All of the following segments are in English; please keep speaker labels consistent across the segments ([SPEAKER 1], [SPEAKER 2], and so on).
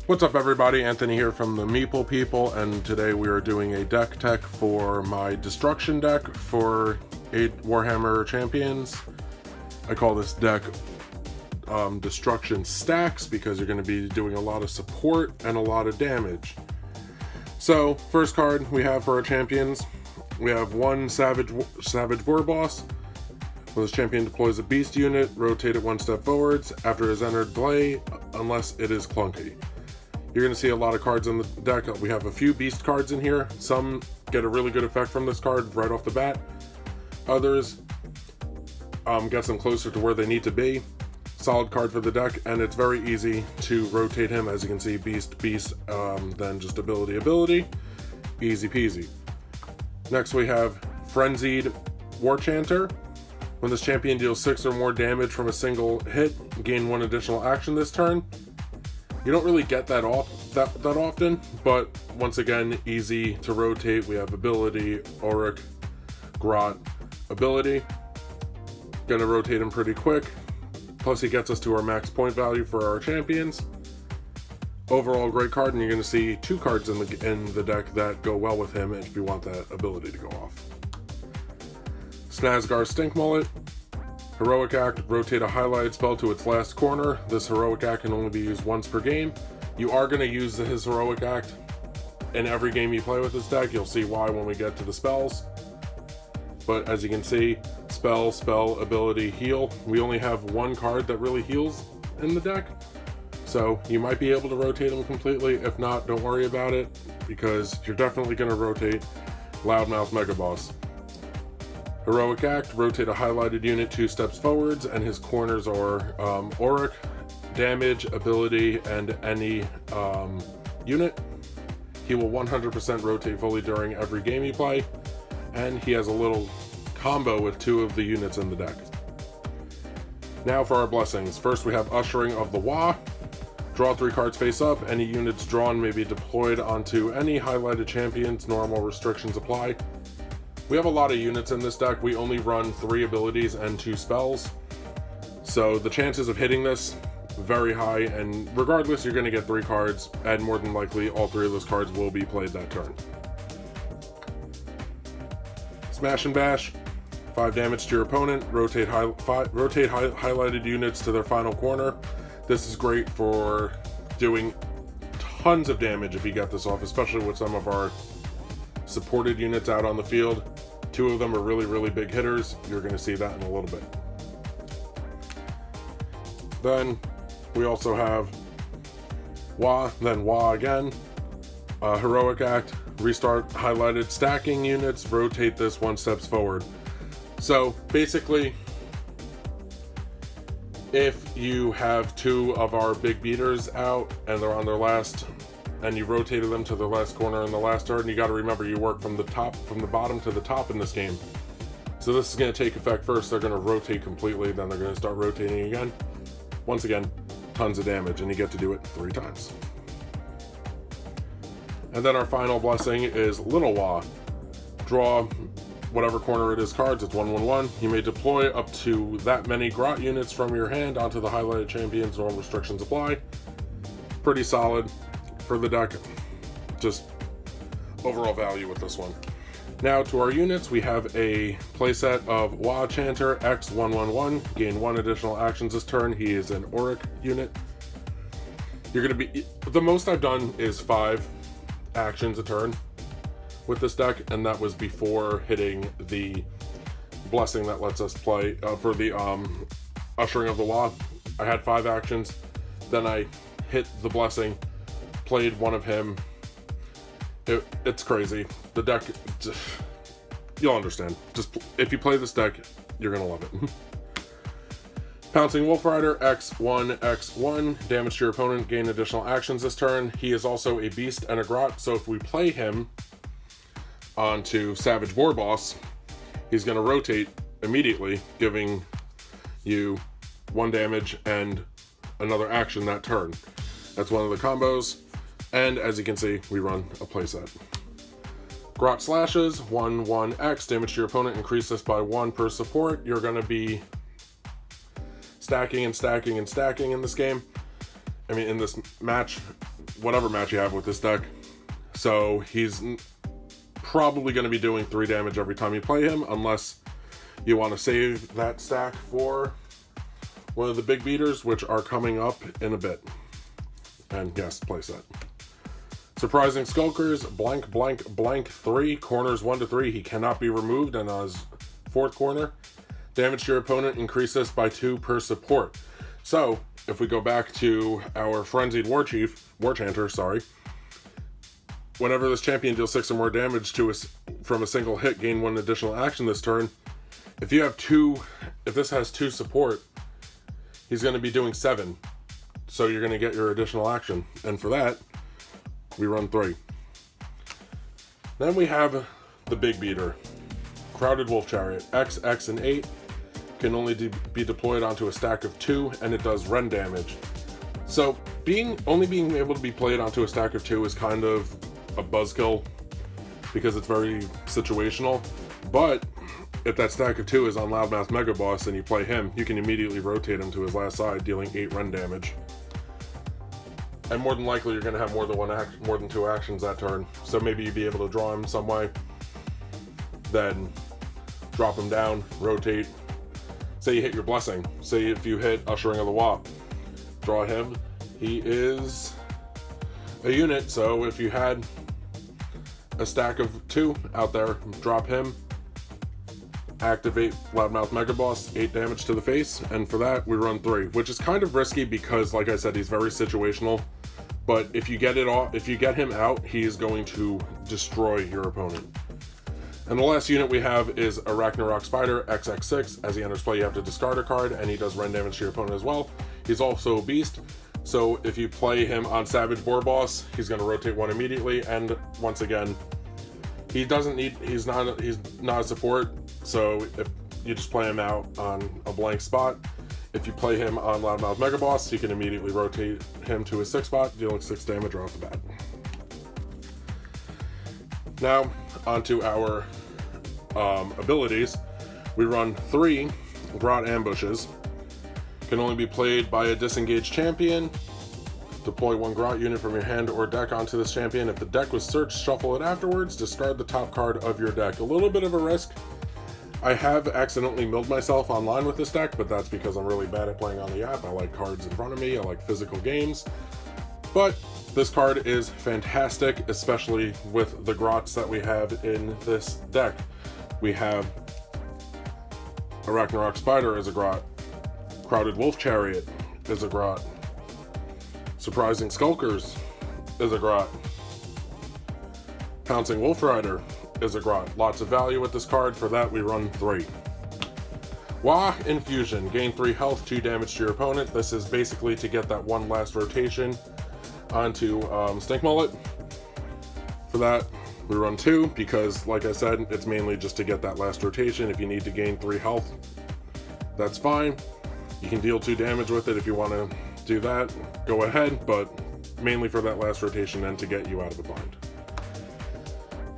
[SPEAKER 1] What's up everybody, Anthony here from the Meeple People, and today we are doing a deck tech for my Destruction deck for Warhammer Champions. I call this deck Destruction Stacks because you're going to be doing a lot of support and a lot of damage. So, first card we have for our champions, we have one Savage War Boss. When this champion deploys a beast unit, rotate it one step forwards after it has entered play, unless it is clunky. You're going to see a lot of cards in the deck. We have a few beast cards in here. Some get a really good effect from this card right off the bat. Others get them closer to where they need to be. Solid card for the deck, and it's very easy to rotate him. As you can see, beast, then just ability. Easy peasy. Next we have Frenzied War Chanter. When this champion deals 6 or more damage from a single hit, gain 1 additional action this turn. You don't really get that often, but once again, easy to rotate. We have ability, Auric, Grot, ability. Gonna rotate him pretty quick. Plus he gets us to our max point value for our champions. Overall, great card, and you're gonna see 2 cards in the deck that go well with him if you want that ability to go off. Snazgar Stink Mullet. Heroic Act, rotate a highlighted spell to its last corner. This Heroic Act can only be used once per game. You are going to use his Heroic Act in every game you play with this deck. You'll see why when we get to the spells. But as you can see, spell, ability, heal. We only have one card that really heals in the deck. So you might be able to rotate them completely. If not, don't worry about it, because you're definitely going to rotate Loudmouth Mega Boss. Heroic Act, rotate a highlighted unit 2 steps forwards, and his corners are Auric, damage, ability, and any unit. He will 100% rotate fully during every game you play, and he has a little combo with 2 of the units in the deck. Now for our blessings. First we have Ushering of the Wa. Draw 3 cards face up. Any units drawn may be deployed onto any highlighted champions. Normal restrictions apply. We have a lot of units in this deck. We only run 3 abilities and 2 spells. So the chances of hitting this, very high, and regardless, you're going to get 3 cards, and more than likely all 3 of those cards will be played that turn. Smash and Bash. 5 damage to your opponent. Rotate highlighted units to their final corner. This is great for doing tons of damage if you get this off, especially with some of our supported units out on the field. 2 of them are really big hitters. You're going to see that in a little bit. Then we also have Wa, then Wa again. Heroic Act, restart highlighted stacking units, rotate this 1 steps forward. So basically, if you have 2 of our big beaters out and they're on their last, and you rotated them to the last corner in the last turn, you got to remember you work from the bottom to the top in this game. So this is going to take effect first. They're going to rotate completely, then they're going to start rotating again. Once again, tons of damage, and you get to do it 3 times. And then our final blessing is Little Wa. Draw whatever corner it is cards. It's 1/1/1. You may deploy up to that many Grot units from your hand onto the highlighted champions. No restrictions apply. Pretty solid for the deck. Just overall value with this one. Now to our units, we have a playset of Wa Chanter X 1/1/1. Gain 1 additional actions this turn. He is an Auric unit. You're going to be, the most I've done is 5 actions a turn with this deck, and that was before hitting the blessing that lets us play for the Ushering of the Wa. I had 5 actions, then I hit the blessing, played 1 of him. It's crazy. The deck, you'll understand. Just if you play this deck, you're gonna love it. Pouncing Wolf Rider X1/X1. Damage to your opponent, gain additional actions this turn. He is also a beast and a Grot, so if we play him onto Savage War Boss, he's gonna rotate immediately, giving you 1 damage and another action that turn. That's one of the combos, and as you can see, we run a playset. Grot Slashes, 1/1/X, damage to your opponent, increase this by 1 per support. You're going to be stacking and stacking and stacking in this game. I mean, in this match, whatever match you have with this deck. So he's probably going to be doing 3 damage every time you play him, unless you want to save that stack for one of the big beaters, which are coming up in a bit. And yes, playset. Surprising Skulkers, blank, blank, blank 3, corners 1 to 3. He cannot be removed, and on his 4th corner, damage to your opponent, increase this by 2 per support. So, if we go back to our Frenzied War Chanter, whenever this champion deals 6 or more damage to us from a single hit, gain 1 additional action this turn. If this has 2 support, he's going to be doing 7. So you're going to get your additional action. And for that, we run 3. Then we have the big beater. Crowded Wolf Chariot. X, X, and 8 can only be deployed onto a stack of 2, and it does rend damage. So only being able to be played onto a stack of 2 is kind of a buzzkill because it's very situational. But if that stack of 2 is on Loudmouth Mega Boss and you play him, you can immediately rotate him to his last side, dealing 8 rend damage. And more than likely, you're going to have more than 2 actions that turn. So maybe you'd be able to draw him some way, then drop him down, rotate. Say you hit your Blessing. Say if you hit Ushering of the Wop, draw him. He is a unit, so if you had a stack of 2 out there, drop him, activate Loudmouth Mega Boss, 8 damage to the face, and for that we run 3, which is kind of risky because, like I said, he's very situational. But if you get him out, he is going to destroy your opponent. And the last unit we have is a Ragnarok Spider, XX6. As he enters play, you have to discard a card, and he does rend damage to your opponent as well. He's also a beast, so if you play him on Savage Boar Boss, he's going to rotate 1 immediately. And once again, he's not a support, so if you just play him out on a blank spot. If you play him on Loudmouth Mega Boss, you can immediately rotate him to his 6th spot, dealing 6 damage right off the bat. Now, onto our abilities. We run 3 Grot Ambushes. Can only be played by a disengaged champion. Deploy 1 Grot unit from your hand or deck onto this champion. If the deck was searched, shuffle it afterwards. Discard the top card of your deck. A little bit of a risk. I have accidentally milled myself online with this deck, but that's because I'm really bad at playing on the app. I like cards in front of me. I like physical games. But this card is fantastic, especially with the Grots that we have in this deck. We have a Ragnarok Spider as a Grot. Crowded Wolf Chariot is a Grot. Surprising Skulkers is a Grot. Pouncing Wolf Rider is a Grot. Lots of value with this card. For that, we run 3. Wah Infusion. Gain 3 health, 2 damage to your opponent. This is basically to get that 1 last rotation onto Stink Mullet. For that, we run 2 because, like I said, it's mainly just to get that last rotation. If you need to gain 3 health, that's fine. You can deal 2 damage with it if you want to do that. Go ahead, but mainly for that last rotation and to get you out of the bind.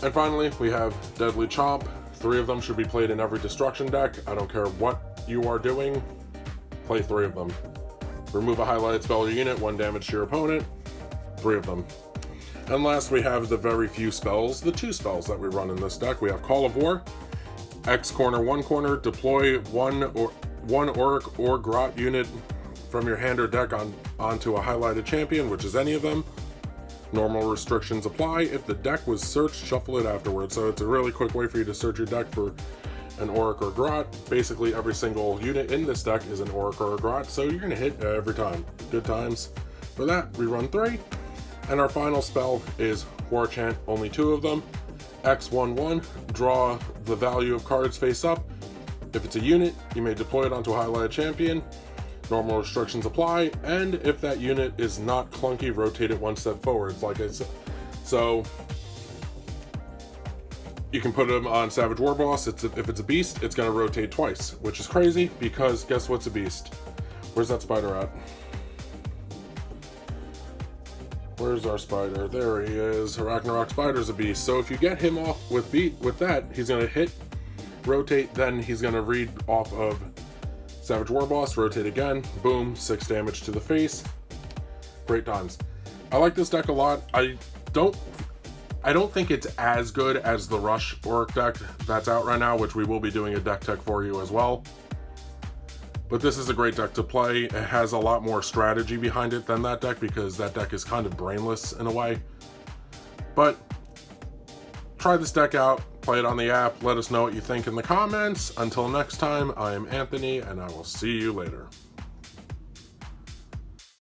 [SPEAKER 1] And finally, we have Deadly Chomp. 3 of them should be played in every destruction deck. I don't care what you are doing, play 3 of them. Remove a highlighted spell or unit, 1 damage to your opponent, 3 of them. And last, we have the very few spells, the 2 spells that we run in this deck. We have Call of War, X corner, 1 corner, deploy 1 Auric or Grot unit from your hand or deck onto a highlighted champion, which is any of them. Normal restrictions apply. If the deck was searched, shuffle it afterwards. So it's a really quick way for you to search your deck for an Auric or Grot. Basically, every single unit in this deck is an Auric or a Grot, so you're going to hit every time. Good times. For that, we run 3. And our final spell is War Chant, only 2 of them. X11, draw the value of cards face up. If it's a unit, you may deploy it onto a highlighted champion. Normal restrictions apply, and if that unit is not clunky, rotate it 1 step forwards, like I said. So you can put them on Savage War Boss. If it's a beast, it's going to rotate twice, which is crazy because guess what's a beast? Where's that spider at? Where's our spider? There he is. Ragnarok Spider's a beast. So if you get him off with that, he's going to hit, rotate, then he's going to read off of Savage War Boss, rotate again, boom, 6 damage to the face. Great times. I like this deck a lot. I don't think it's as good as the Rush Orc deck that's out right now, which we will be doing a deck tech for you as well. But this is a great deck to play. It has a lot more strategy behind it than that deck, because that deck is kind of brainless in a way. But try this deck out, play it on the app, let us know what you think in the comments. Until next time, I am Anthony, and I will see you later.